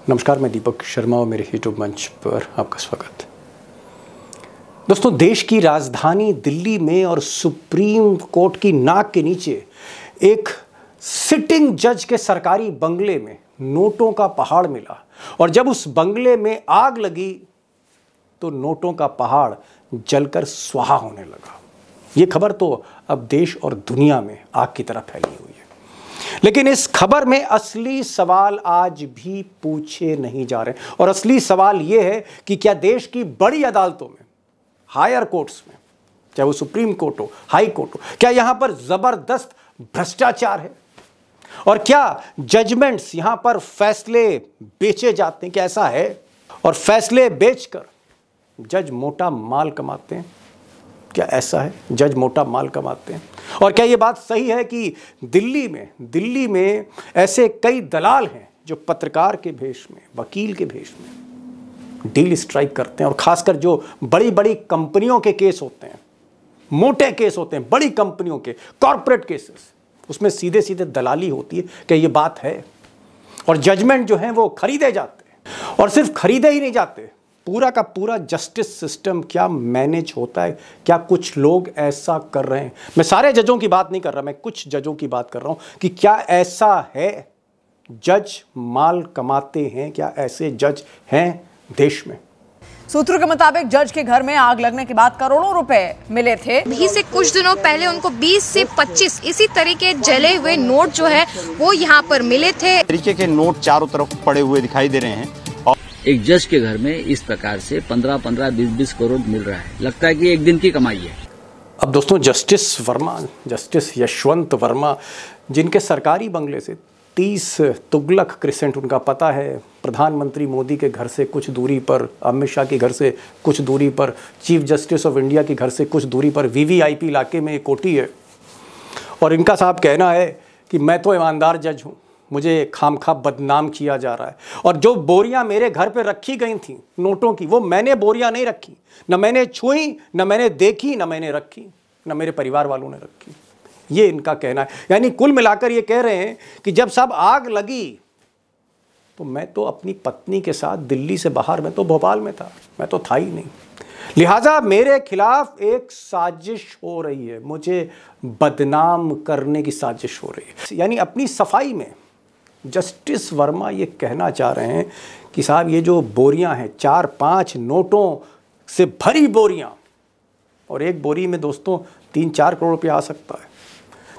नमस्कार, मैं दीपक शर्मा और मेरे यूट्यूब मंच पर आपका स्वागत। दोस्तों, देश की राजधानी दिल्ली में और सुप्रीम कोर्ट की नाक के नीचे एक सिटिंग जज के सरकारी बंगले में नोटों का पहाड़ मिला और जब उस बंगले में आग लगी तो नोटों का पहाड़ जलकर स्वाहा होने लगा। ये खबर तो अब देश और दुनिया में आग की तरह फैली हुई है। लेकिन इस खबर में असली सवाल आज भी पूछे नहीं जा रहे और असली सवाल यह है कि क्या देश की बड़ी अदालतों में, हायर कोर्ट्स में, चाहे वो सुप्रीम कोर्ट हो, हाई कोर्ट हो, क्या यहां पर जबरदस्त भ्रष्टाचार है और क्या जजमेंट्स यहां पर फैसले बेचे जाते हैं? क्या ऐसा है? और फैसले बेचकर जज मोटा माल कमाते हैं? क्या ऐसा है? जज मोटा माल कमाते हैं? और क्या ये बात सही है कि दिल्ली में ऐसे कई दलाल हैं जो पत्रकार के भेष में, वकील के भेष में डील स्ट्राइक करते हैं और खासकर जो बड़ी बड़ी कंपनियों के केस होते हैं, मोटे केस होते हैं, बड़ी कंपनियों के कॉर्पोरेट केसेस, उसमें सीधे सीधे दलाली होती है? क्या ये बात है? और जजमेंट जो हैं वो खरीदे जाते हैं और सिर्फ खरीदे ही नहीं जाते, पूरा का पूरा जस्टिस सिस्टम क्या मैनेज होता है? क्या कुछ लोग ऐसा कर रहे हैं? मैं सारे जजों की बात नहीं कर रहा, मैं कुछ जजों की बात कर रहा हूं कि क्या ऐसा है? जज माल कमाते हैं? क्या ऐसे जज हैं देश में? सूत्रों के मुताबिक जज के घर में आग लगने के बाद करोड़ों रुपए मिले थे। अभी से कुछ दिनों पहले उनको 20 से 25 इसी तरह के जले हुए नोट जो है वो यहाँ पर मिले थे। तरीके के नोट चारों तरफ पड़े हुए दिखाई दे रहे हैं। एक जज के घर में इस प्रकार से 15-15, 20-20 करोड़ मिल रहा है। लगता है कि एक दिन की कमाई है। अब दोस्तों, जस्टिस यशवंत वर्मा, जिनके सरकारी बंगले से 30 तुगलक क्रिसेंट उनका पता है, प्रधानमंत्री मोदी के घर से कुछ दूरी पर, अमित शाह के घर से कुछ दूरी पर, चीफ जस्टिस ऑफ इंडिया के घर से कुछ दूरी पर वीवीआईपी इलाके में एक कोठी है और इनका साहब कहना है कि मैं तो ईमानदार जज हूँ, मुझे खामखा बदनाम किया जा रहा है और जो बोरियां मेरे घर पे रखी गई थी नोटों की, वो मैंने बोरियां नहीं रखी, न मैंने छुई, न मैंने देखी, न मैंने रखी, न मेरे परिवार वालों ने रखी। ये इनका कहना है। यानी कुल मिलाकर ये कह रहे हैं कि जब सब आग लगी तो मैं तो अपनी पत्नी के साथ दिल्ली से बाहर, मैं तो भोपाल में था, मैं तो था ही नहीं, लिहाजा मेरे खिलाफ एक साजिश हो रही है, मुझे बदनाम करने की साजिश हो रही है। यानी अपनी सफाई में जस्टिस वर्मा ये कहना चाह रहे हैं कि साहब ये जो बोरियां हैं, 4-5 नोटों से भरी बोरियां, और एक बोरी में दोस्तों 3-4 करोड़ रुपया आ सकता है,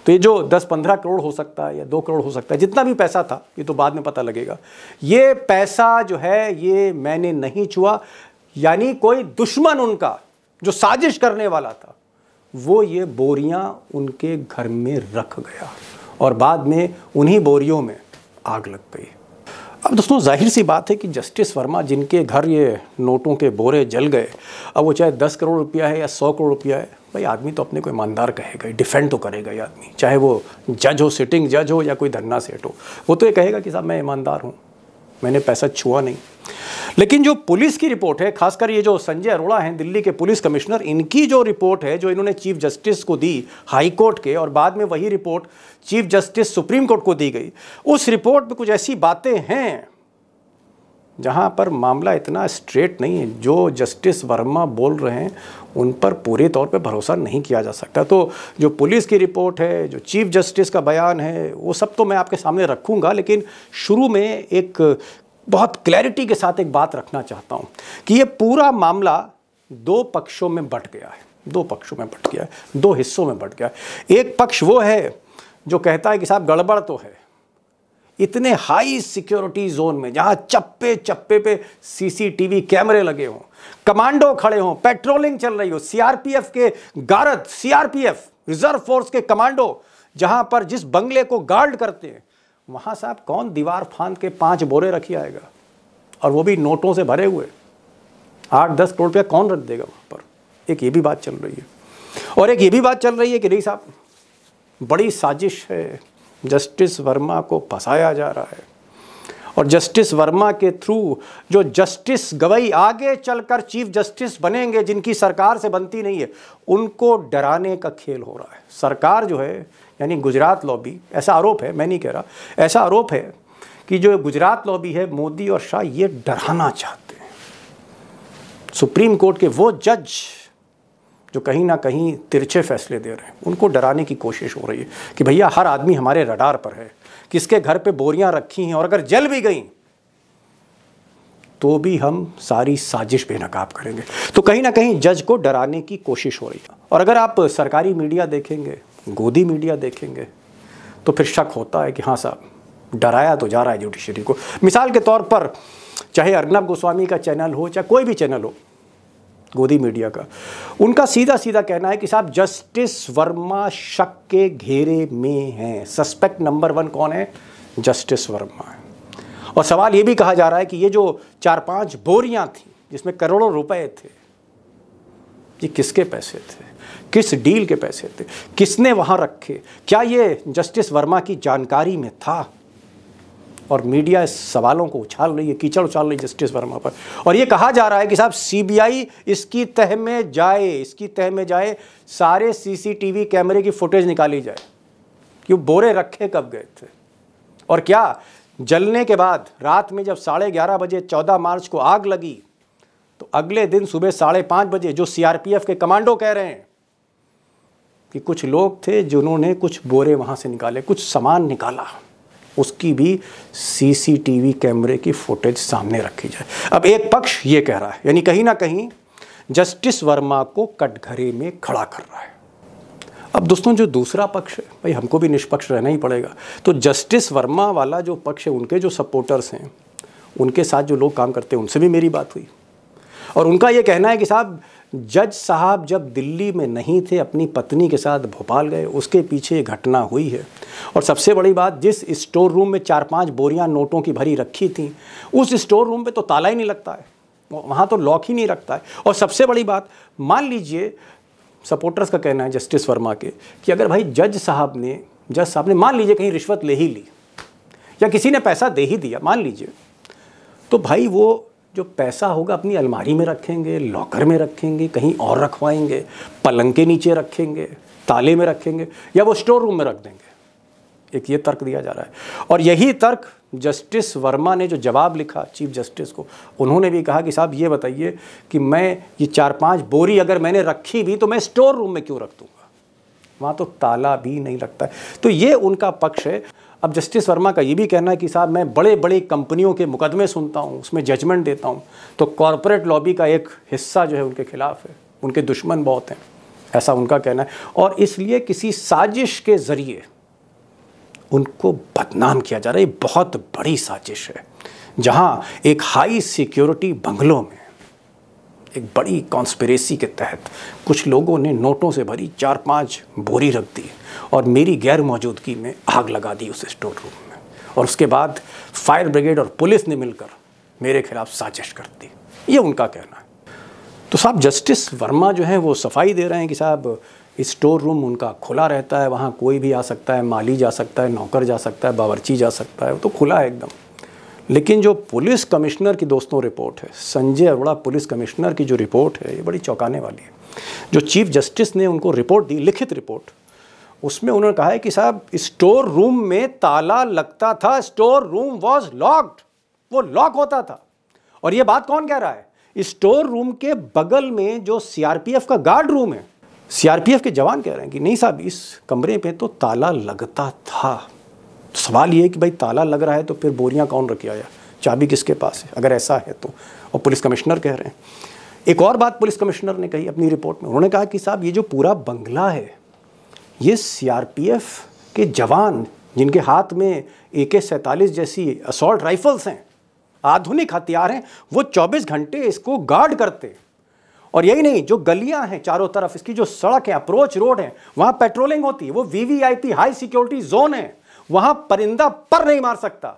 तो ये जो 10-15 करोड़ हो सकता है या 2 करोड़ हो सकता है, जितना भी पैसा था ये तो बाद में पता लगेगा, ये पैसा जो है ये मैंने नहीं छुआ। यानी कोई दुश्मन उनका जो साजिश करने वाला था वो ये बोरियां उनके घर में रख गया और बाद में उन्हीं बोरियों में आग लग गई। अब दोस्तों, जाहिर सी बात है कि जस्टिस वर्मा जिनके घर ये नोटों के बोरे जल गए, अब वो चाहे 10 करोड़ रुपया है या 100 करोड़ रुपया है, भाई आदमी तो अपने को ईमानदार कहेगा, डिफेंड तो करेगा ये आदमी, चाहे वो जज हो, सिटिंग जज हो या कोई धन्ना सेठ हो, वो तो ये कहेगा कि साहब मैं ईमानदार हूँ, मैंने पैसा छुआ नहीं। लेकिन जो पुलिस की रिपोर्ट है, खासकर ये जो संजय अरोड़ा हैं दिल्ली के पुलिस कमिश्नर, इनकी जो रिपोर्ट है जो इन्होंने चीफ जस्टिस को दी हाई कोर्ट के और बाद में वही report chief justice supreme court को दी गई, उस रिपोर्ट में कुछ ऐसी बातें हैं जहां पर मामला इतना स्ट्रेट नहीं है। जो जस्टिस वर्मा बोल रहे हैं उन पर पूरे तौर पे भरोसा नहीं किया जा सकता। तो जो पुलिस की रिपोर्ट है, जो चीफ जस्टिस का बयान है, वो सब तो मैं आपके सामने रखूंगा, लेकिन शुरू में एक बहुत क्लैरिटी के साथ एक बात रखना चाहता हूं कि ये पूरा मामला 2 पक्षों में बंट गया है, 2 पक्षों में बंट गया है, 2 हिस्सों में बंट गया है। एक पक्ष वो है जो कहता है कि साहब गड़बड़ तो है, इतने हाई सिक्योरिटी जोन में जहां चप्पे चप्पे पे सीसीटीवी कैमरे लगे हों, कमांडो खड़े हों, पेट्रोलिंग चल रही हो, सीआरपीएफ के गार्ड, सीआरपीएफ रिजर्व फोर्स के कमांडो जहां पर जिस बंगले को गार्ड करते हैं, वहां साहब कौन दीवार फांद के 5 बोरे रखी आएगा, और वो भी नोटों से भरे हुए 8-10 करोड़ रुपया कौन रख देगा वहां पर? एक ये भी बात चल रही है और एक ये भी बात चल रही है कि नहीं साहब बड़ी साजिश है, जस्टिस वर्मा को फंसाया जा रहा है और जस्टिस वर्मा के थ्रू जो जस्टिस गवई आगे चलकर चीफ जस्टिस बनेंगे, जिनकी सरकार से बनती नहीं है, उनको डराने का खेल हो रहा है। सरकार जो है यानी गुजरात लॉबी, ऐसा आरोप है, मैं नहीं कह रहा, ऐसा आरोप है कि जो गुजरात लॉबी है, मोदी और शाह ये डराना चाहते हैं। सुप्रीम कोर्ट के वो जज जो कहीं ना कहीं तिरछे फैसले दे रहे हैं, उनको डराने की कोशिश हो रही है कि भैया हर आदमी हमारे रडार पर है, किसके घर पे बोरियां रखी हैं और अगर जल भी गई तो भी हम सारी साजिश बेनकाब करेंगे। तो कहीं ना कहीं जज को डराने की कोशिश हो रही है। और अगर आप सरकारी मीडिया देखेंगे, गोदी मीडिया देखेंगे, तो फिर शक होता है कि हाँ साहब डराया तो जा रहा है जुडिशरी को। मिसाल के तौर पर चाहे अर्नब गोस्वामी का चैनल हो, चाहे कोई भी चैनल हो गोदी मीडिया का, उनका सीधा सीधा कहना है कि साहब जस्टिस वर्मा शक के घेरे में हैं। सस्पेक्ट नंबर 1 कौन है? जस्टिस वर्मा है। और सवाल ये भी कहा जा रहा है कि ये जो 4-5 बोरियां थी जिसमें करोड़ों रुपए थे, ये किसके पैसे थे, किस डील के पैसे थे, किसने वहां रखे, क्या ये जस्टिस वर्मा की जानकारी में था? और मीडिया इस सवालों को उछाल रही है, कीचड़ उछाल रही है जस्टिस वर्मा पर। और ये कहा जा रहा है कि साहब सीबीआई इसकी तह में जाए, सारे सीसीटीवी कैमरे की फुटेज निकाली जाए कि वो बोरे रखे कब गए थे, और क्या जलने के बाद रात में जब 11:30 बजे 14 मार्च को आग लगी तो अगले दिन सुबह 5:30 बजे जो सीआरपीएफ के कमांडो कह रहे हैं कि कुछ लोग थे जिन्होंने कुछ बोरे वहां से निकाले, कुछ सामान निकाला, उसकी भी सीसीटीवी कैमरे की फुटेज सामने रखी जाए। अब एक पक्ष ये कह रहा है, यानी कहीं ना कहीं जस्टिस वर्मा को कटघरे में खड़ा कर रहा है। अब दोस्तों जो दूसरा पक्ष है, भाई हमको भी निष्पक्ष रहना ही पड़ेगा। तो जस्टिस वर्मा वाला जो पक्ष है, उनके जो सपोर्टर्स हैं, उनके साथ जो लोग काम करते हैं, उनसे भी मेरी बात हुई और उनका ये कहना है कि साहब जज साहब जब दिल्ली में नहीं थे, अपनी पत्नी के साथ भोपाल गए, उसके पीछे घटना हुई है। और सबसे बड़ी बात, जिस स्टोर रूम में 4-5 बोरियां नोटों की भरी रखी थी, उस स्टोर रूम पे तो ताला ही नहीं लगता है, वहाँ तो लॉक ही नहीं रखता है। और सबसे बड़ी बात, मान लीजिए सपोर्टर्स का कहना है जस्टिस वर्मा के कि अगर भाई जज साहब ने मान लीजिए कहीं रिश्वत ले ही ली या किसी ने पैसा दे ही दिया, मान लीजिए, तो भाई वो जो पैसा होगा अपनी अलमारी में रखेंगे, लॉकर में रखेंगे, कहीं और रखवाएंगे, पलंग के नीचे रखेंगे, ताले में रखेंगे, या वो स्टोर रूम में रख देंगे। एक ये तर्क दिया जा रहा है। और यही तर्क जस्टिस वर्मा ने जो जवाब लिखा चीफ जस्टिस को, उन्होंने भी कहा कि साहब ये बताइए कि मैं ये 4-5 बोरी अगर मैंने रखी भी तो मैं स्टोर रूम में क्यों रख दूंगा, वहाँ तो ताला भी नहीं लगता है। तो ये उनका पक्ष है। अब जस्टिस वर्मा का ये भी कहना है कि साहब मैं बड़े बड़े कंपनियों के मुकदमे सुनता हूँ, उसमें जजमेंट देता हूँ, तो कॉरपोरेट लॉबी का एक हिस्सा जो है उनके खिलाफ है, उनके दुश्मन बहुत हैं, ऐसा उनका कहना है। और इसलिए किसी साजिश के ज़रिए उनको बदनाम किया जा रहा है। ये बहुत बड़ी साजिश है, जहाँ एक हाई सिक्योरिटी बंगलों में एक बड़ी कॉन्स्पिरेसी के तहत कुछ लोगों ने नोटों से भरी 4-5 बोरी रख दी और मेरी गैर मौजूदगी में आग लगा दी उस स्टोर रूम में, और उसके बाद फायर ब्रिगेड और पुलिस ने मिलकर मेरे खिलाफ साजिश कर दी। ये उनका कहना है। तो साहब जस्टिस वर्मा जो है वो सफाई दे रहे हैं कि साहब स्टोर रूम उनका खुला रहता है, वहाँ कोई भी आ सकता है, माली जा सकता है, नौकर जा सकता है, बावर्ची जा सकता है, वो तो खुला है एकदम। लेकिन जो पुलिस कमिश्नर की दोस्तों रिपोर्ट है, संजय अरोड़ा पुलिस कमिश्नर की जो रिपोर्ट है, ये बड़ी चौंकाने वाली है। जो चीफ जस्टिस ने उनको रिपोर्ट दी, लिखित रिपोर्ट, उसमें उन्होंने कहा है कि साहब स्टोर रूम में ताला लगता था, स्टोर रूम वॉज लॉक्ड, वो लॉक होता था। और ये बात कौन कह रहा है? स्टोर रूम के बगल में जो सीआरपीएफ का गार्ड रूम है, सीआरपीएफ के जवान कह रहे हैं कि नहीं साहब इस कमरे पे तो ताला लगता था। तो सवाल ये है कि भाई ताला लग रहा है तो फिर बोरियां कौन रख आया, चाबी किसके पास है अगर ऐसा है तो। और पुलिस कमिश्नर कह रहे हैं। एक और बात पुलिस कमिश्नर ने कही अपनी रिपोर्ट में, उन्होंने कहा कि साहब ये जो पूरा बंगला है, ये सीआरपीएफ के जवान जिनके हाथ में AK-47 जैसी असॉल्ट राइफल्स हैं, आधुनिक हथियार हैं, वो 24 घंटे इसको गार्ड करते। और यही नहीं, जो गलियां हैं चारों तरफ, इसकी जो सड़क है, अप्रोच रोड है, वहां पेट्रोलिंग होती है, वो VVIP हाई सिक्योरिटी जोन है, वहां परिंदा पर नहीं मार सकता।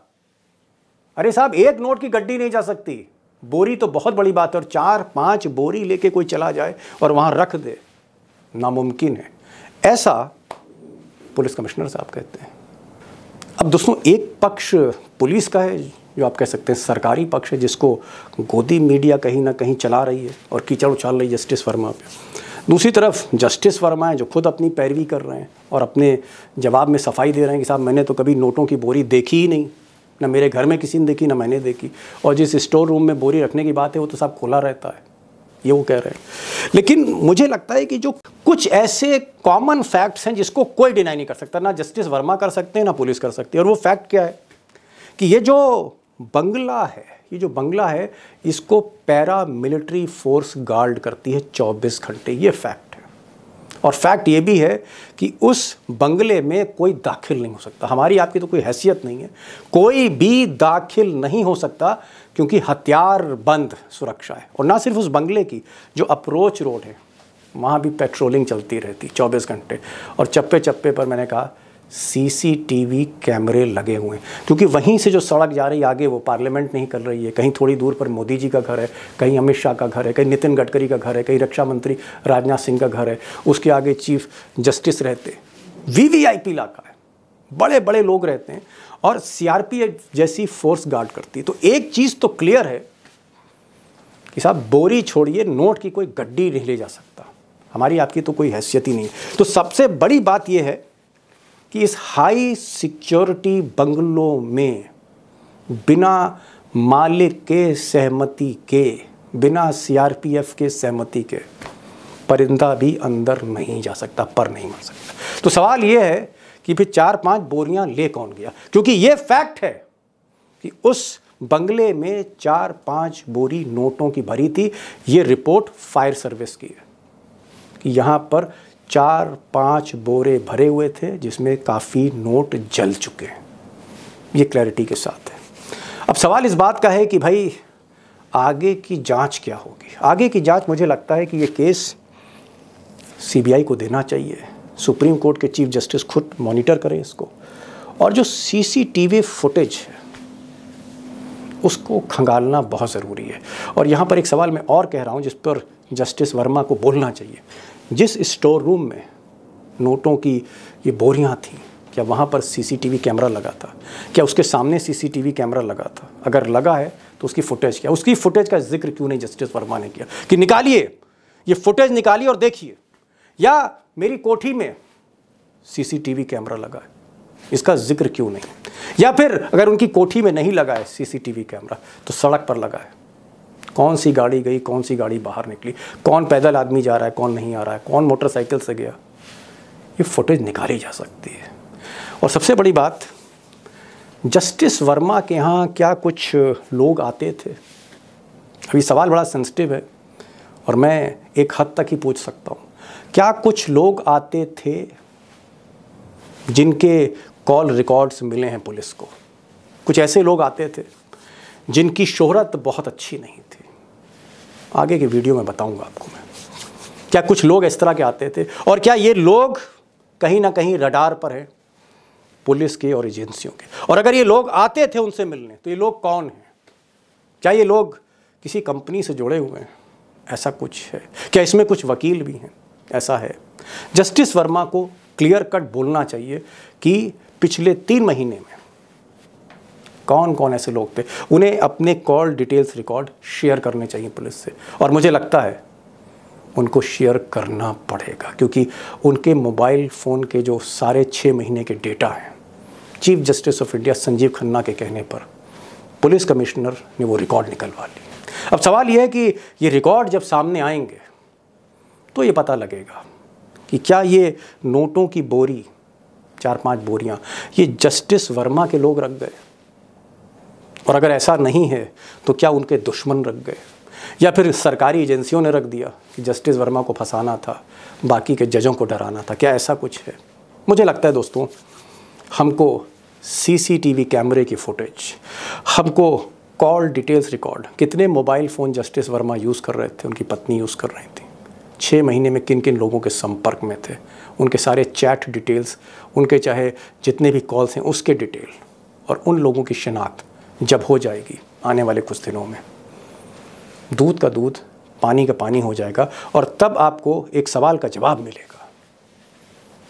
अरे साहब एक नोट की गड्डी नहीं जा सकती, बोरी तो बहुत बड़ी बात है, और 4-5 बोरी लेके कोई चला जाए और वहां रख दे, नामुमकिन है। ऐसा पुलिस कमिश्नर साहब कहते हैं। अब दोस्तों एक पक्ष पुलिस का है, जो आप कह सकते हैं सरकारी पक्ष है, जिसको गोदी मीडिया कहीं ना कहीं चला रही है और कीचड़ उछाल रही है जस्टिस वर्मा पे। दूसरी तरफ जस्टिस वर्मा है जो खुद अपनी पैरवी कर रहे हैं और अपने जवाब में सफाई दे रहे हैं कि साहब मैंने तो कभी नोटों की बोरी देखी ही नहीं, ना मेरे घर में किसी ने देखी, ना मैंने देखी। और जिस स्टोर रूम में बोरी रखने की बात है वो तो सब खुला रहता है, ये वो कह रहे हैं। लेकिन मुझे लगता है कि जो कुछ ऐसे कॉमन फैक्ट्स हैं जिसको कोई डिनाई नहीं कर सकता, ना जस्टिस वर्मा कर सकते हैं ना पुलिस कर सकती है। और वो फैक्ट क्या है कि ये जो बंगला है इसको पैरा मिलिट्री फोर्स गार्ड करती है 24 घंटे, ये फैक्ट है। और फैक्ट ये भी है कि उस बंगले में कोई दाखिल नहीं हो सकता। हमारी आपकी तो कोई हैसियत नहीं है, कोई भी दाखिल नहीं हो सकता, क्योंकि हथियार बंद सुरक्षा है। और ना सिर्फ उस बंगले की, जो अप्रोच रोड है वहाँ भी पेट्रोलिंग चलती रहती 24 घंटे। और चप्पे चप्पे पर मैंने कहा सीसीटीवी कैमरे लगे हुए हैं, क्योंकि वहीं से जो सड़क जा रही है आगे वो पार्लियामेंट नहीं कर रही है, कहीं थोड़ी दूर पर मोदी जी का घर है, कहीं अमित शाह का घर है, कहीं नितिन गडकरी का घर है, कहीं रक्षा मंत्री राजनाथ सिंह का घर है, उसके आगे चीफ जस्टिस रहते, वीवीआईपी इलाका है, बड़े बड़े लोग रहते हैं और सीआरपीएफ जैसी फोर्स गार्ड करती है। तो एक चीज़ तो क्लियर है कि साहब बोरी छोड़िए, नोट की कोई गड्डी नहीं ले जा सकता। हमारी आपकी तो कोई हैसियत ही नहीं। तो सबसे बड़ी बात यह है कि इस हाई सिक्योरिटी बंगलों में बिना मालिक के सहमति के, बिना सीआरपीएफ के सहमति के परिंदा भी अंदर नहीं जा सकता, पर नहीं मर सकता। तो सवाल यह है कि फिर 4-5 बोरियां ले कौन गया, क्योंकि यह फैक्ट है कि उस बंगले में 4-5 बोरी नोटों की भरी थी। ये रिपोर्ट फायर सर्विस की है कि यहाँ पर 4-5 बोरे भरे हुए थे जिसमें काफ़ी नोट जल चुके हैं। ये क्लैरिटी के साथ है। अब सवाल इस बात का है कि भाई आगे की जांच क्या होगी। आगे की जांच मुझे लगता है कि ये केस सीबीआई को देना चाहिए, सुप्रीम कोर्ट के चीफ जस्टिस खुद मॉनिटर करें इसको, और जो सीसीटीवी फुटेज है उसको खंगालना बहुत ज़रूरी है। और यहाँ पर एक सवाल मैं और कह रहा हूँ जिस पर जस्टिस वर्मा को बोलना चाहिए। जिस स्टोर रूम में नोटों की ये बोरियां थीं, क्या वहाँ पर सीसीटीवी कैमरा लगा था? क्या उसके सामने सीसीटीवी कैमरा लगा था? अगर लगा है तो उसकी फुटेज क्या? उसकी फुटेज का जिक्र क्यों नहीं जस्टिस वर्मा ने किया कि निकालिए ये फुटेज, निकालिए और देखिए, या मेरी कोठी में सीसीटीवी कैमरा लगा है, इसका जिक्र क्यों नहीं? या फिर अगर उनकी कोठी में नहीं लगा है सीसीटीवी कैमरा तो सड़क पर लगा है, कौन सी गाड़ी गई, कौन सी गाड़ी बाहर निकली, कौन पैदल आदमी जा रहा है, कौन नहीं आ रहा है, कौन मोटरसाइकिल से गया, ये फुटेज निकाली जा सकती है। और सबसे बड़ी बात, जस्टिस वर्मा के यहाँ क्या कुछ लोग आते थे? अभी सवाल बड़ा सेंसिटिव है और मैं एक हद तक ही पूछ सकता हूँ। क्या कुछ लोग आते थे जिनके कॉल रिकॉर्ड्स मिले हैं पुलिस को? कुछ ऐसे लोग आते थे जिनकी शोहरत बहुत अच्छी नहीं थी, आगे के वीडियो में बताऊंगा आपको मैं। क्या कुछ लोग इस तरह के आते थे? और क्या ये लोग कहीं ना कहीं रडार पर हैं पुलिस के और एजेंसियों के? और अगर ये लोग आते थे उनसे मिलने तो ये लोग कौन हैं? क्या ये लोग किसी कंपनी से जुड़े हुए हैं? ऐसा कुछ है क्या? इसमें कुछ वकील भी हैं? ऐसा है। जस्टिस वर्मा को क्लियर कट बोलना चाहिए कि पिछले 3 महीने में कौन कौन ऐसे लोग थे, उन्हें अपने कॉल डिटेल्स रिकॉर्ड शेयर करने चाहिए पुलिस से। और मुझे लगता है उनको शेयर करना पड़ेगा, क्योंकि उनके मोबाइल फ़ोन के जो सारे 6 महीने के डेटा हैं, chief justice of India Sanjeev Khanna के कहने पर पुलिस कमिश्नर ने वो रिकॉर्ड निकलवा लिए। अब सवाल ये है कि ये रिकॉर्ड जब सामने आएंगे तो ये पता लगेगा कि क्या ये नोटों की बोरी, 4-5 बोरियां, ये जस्टिस वर्मा के लोग रख गए, और अगर ऐसा नहीं है तो क्या उनके दुश्मन रख गए, या फिर सरकारी एजेंसियों ने रख दिया कि जस्टिस वर्मा को फंसाना था, बाकी के जजों को डराना था? क्या ऐसा कुछ है? मुझे लगता है दोस्तों, हमको सीसीटीवी कैमरे की फुटेज, हमको कॉल डिटेल्स रिकॉर्ड, कितने mobile phone justice Verma use कर रहे थे, उनकी पत्नी यूज़ कर रही थी, 6 महीने में किन किन लोगों के संपर्क में थे, उनके सारे चैट डिटेल्स, उनके चाहे जितने भी कॉल्स हैं उसके डिटेल, और उन लोगों की शिनाख्त जब हो जाएगी आने वाले कुछ दिनों में, दूध का दूध, पानी का पानी हो जाएगा। और तब आपको एक सवाल का जवाब मिलेगा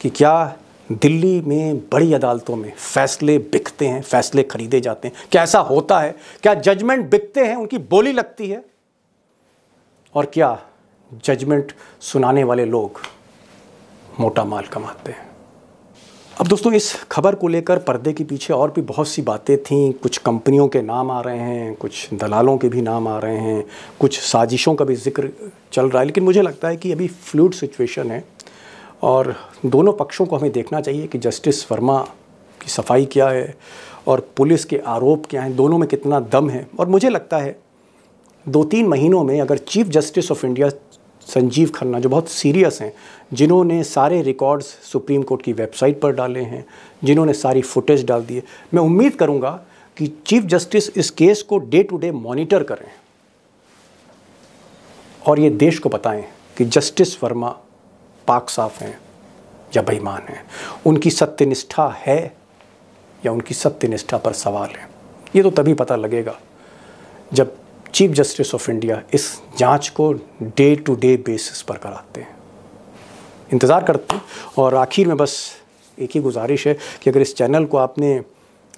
कि क्या दिल्ली में बड़ी अदालतों में फैसले बिकते हैं, फैसले खरीदे जाते हैं? क्या ऐसा होता है? क्या जजमेंट बिकते हैं, उनकी बोली लगती है? और क्या जजमेंट सुनाने वाले लोग मोटा माल कमाते हैं? अब दोस्तों, इस खबर को लेकर पर्दे के पीछे और भी बहुत सी बातें थीं। कुछ कंपनियों के नाम आ रहे हैं, कुछ दलालों के भी नाम आ रहे हैं, कुछ साजिशों का भी जिक्र चल रहा है। लेकिन मुझे लगता है कि अभी फ्लूइड सिचुएशन है और दोनों पक्षों को हमें देखना चाहिए कि जस्टिस वर्मा की सफाई क्या है और पुलिस के आरोप क्या हैं, दोनों में कितना दम है। और मुझे लगता है 2-3 महीनों में अगर chief justice of India Sanjeev Khanna, जो बहुत सीरियस हैं, जिन्होंने सारे रिकॉर्ड्स सुप्रीम कोर्ट की वेबसाइट पर डाले हैं, जिन्होंने सारी फुटेज डाल दी है, मैं उम्मीद करूंगा कि चीफ जस्टिस इस केस को डे टू डे मॉनिटर करें और ये देश को बताएं कि जस्टिस वर्मा पाक साफ हैं या बेईमान हैं, उनकी सत्यनिष्ठा है या उनकी सत्यनिष्ठा पर सवाल है। ये तो तभी पता लगेगा जब चीफ जस्टिस ऑफ इंडिया इस जांच को डे टू डे बेसिस पर कराते हैं। इंतज़ार करते हैं। और आखिर में बस एक ही गुजारिश है कि अगर इस चैनल को आपने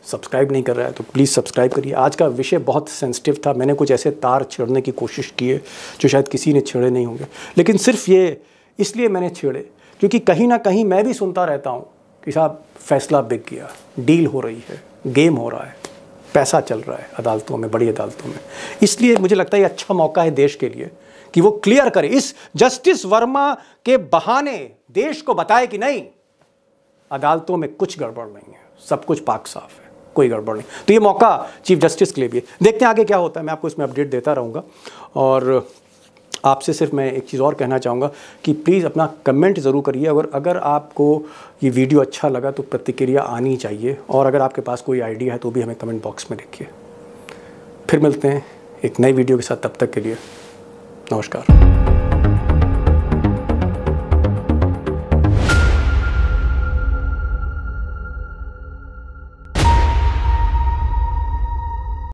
सब्सक्राइब नहीं कर रहा है तो प्लीज़ सब्सक्राइब करिए। आज का विषय बहुत सेंसिटिव था, मैंने कुछ ऐसे तार छेड़ने की कोशिश की है जो शायद किसी ने छेड़े नहीं होंगे, लेकिन सिर्फ ये इसलिए मैंने छेड़े क्योंकि कहीं ना कहीं मैं भी सुनता रहता हूँ कि साहब फैसला बिक गया, डील हो रही है, गेम हो रहा है, पैसा चल रहा है अदालतों में, बड़ी अदालतों में। इसलिए मुझे लगता है ये अच्छा मौका है देश के लिए कि वो क्लियर करे, इस जस्टिस वर्मा के बहाने देश को बताए कि नहीं, अदालतों में कुछ गड़बड़ नहीं है, सब कुछ पाक साफ है, कोई गड़बड़ नहीं। तो ये मौका चीफ जस्टिस के लिए भी है। देखते हैं आगे क्या होता है, मैं आपको इसमें अपडेट देता रहूँगा। और आपसे सिर्फ मैं एक चीज़ और कहना चाहूँगा कि प्लीज़ अपना कमेंट ज़रूर करिए। अगर आपको ये वीडियो अच्छा लगा तो प्रतिक्रिया आनी चाहिए, और अगर आपके पास कोई आइडिया है तो भी हमें कमेंट बॉक्स में लिखिए। फिर मिलते हैं एक नई वीडियो के साथ, तब तक के लिए नमस्कार।